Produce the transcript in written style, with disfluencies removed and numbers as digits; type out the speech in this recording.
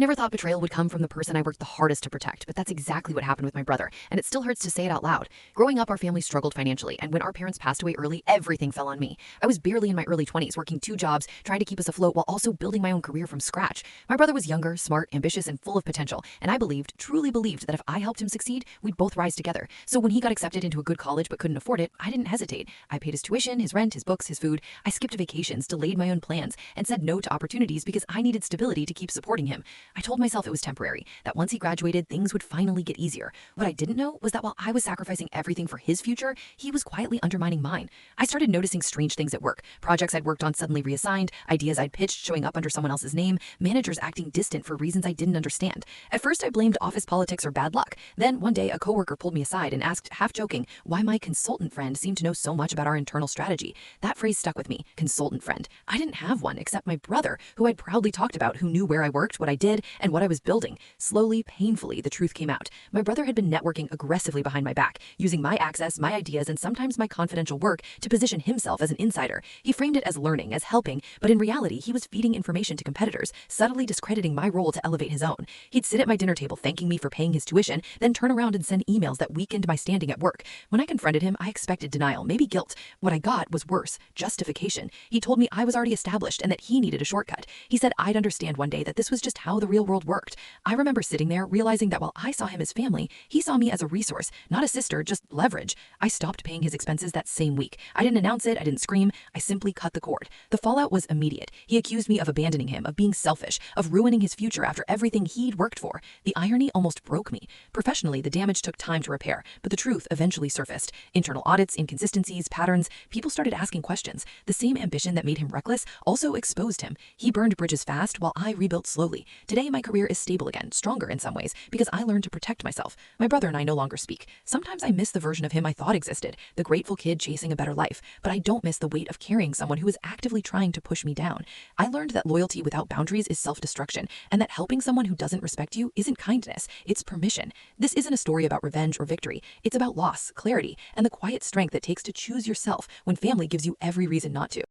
never thought betrayal would come from the person I worked the hardest to protect, but that's exactly what happened with my brother, and it still hurts to say it out loud. Growing up, our family struggled financially, and when our parents passed away early, everything fell on me. I was barely in my early 20s, working two jobs, trying to keep us afloat while also building my own career from scratch. My brother was younger, smart, ambitious, and full of potential, and I believed, truly believed, that if I helped him succeed, we'd both rise together. So when he got accepted into a good college but couldn't afford it, I didn't hesitate. I paid his tuition, his rent, his books, his food. I skipped vacations, delayed my own plans, and said no to opportunities because I needed stability to keep supporting him. I told myself it was temporary, that once he graduated, things would finally get easier. What I didn't know was that while I was sacrificing everything for his future, he was quietly undermining mine. I started noticing strange things at work. Projects I'd worked on suddenly reassigned, ideas I'd pitched showing up under someone else's name, managers acting distant for reasons I didn't understand. At first, I blamed office politics or bad luck. Then, one day, a coworker pulled me aside and asked, half joking, why my consultant friend seemed to know so much about our internal strategy. That phrase stuck with me, consultant friend. I didn't have one except my brother, who I'd proudly talked about, who knew where I worked, what I did, and what I was building. Slowly, painfully, the truth came out. My brother had been networking aggressively behind my back, using my access, my ideas, and sometimes my confidential work to position himself as an insider. He framed it as learning, as helping, but in reality, he was feeding information to competitors, subtly discrediting my role to elevate his own. He'd sit at my dinner table thanking me for paying his tuition, then turn around and send emails that weakened my standing at work. When I confronted him, I expected denial, maybe guilt. What I got was worse, justification. He told me I was already established and that he needed a shortcut. He said I'd understand one day that this was just how the real world worked. I remember sitting there, realizing that while I saw him as family, he saw me as a resource, not a sister, just leverage. I stopped paying his expenses that same week. I didn't announce it, I didn't scream, I simply cut the cord. The fallout was immediate. He accused me of abandoning him, of being selfish, of ruining his future after everything he'd worked for. The irony almost broke me. Professionally, the damage took time to repair, but the truth eventually surfaced. Internal audits, inconsistencies, patterns, people started asking questions. The same ambition that made him reckless also exposed him. He burned bridges fast while I rebuilt slowly. Today, my career is stable again, stronger in some ways, because I learned to protect myself. My brother and I no longer speak. Sometimes I miss the version of him I thought existed, the grateful kid chasing a better life, but I don't miss the weight of carrying someone who is actively trying to push me down. I learned that loyalty without boundaries is self-destruction, and that helping someone who doesn't respect you isn't kindness, it's permission. This isn't a story about revenge or victory. It's about loss, clarity, and the quiet strength it takes to choose yourself when family gives you every reason not to.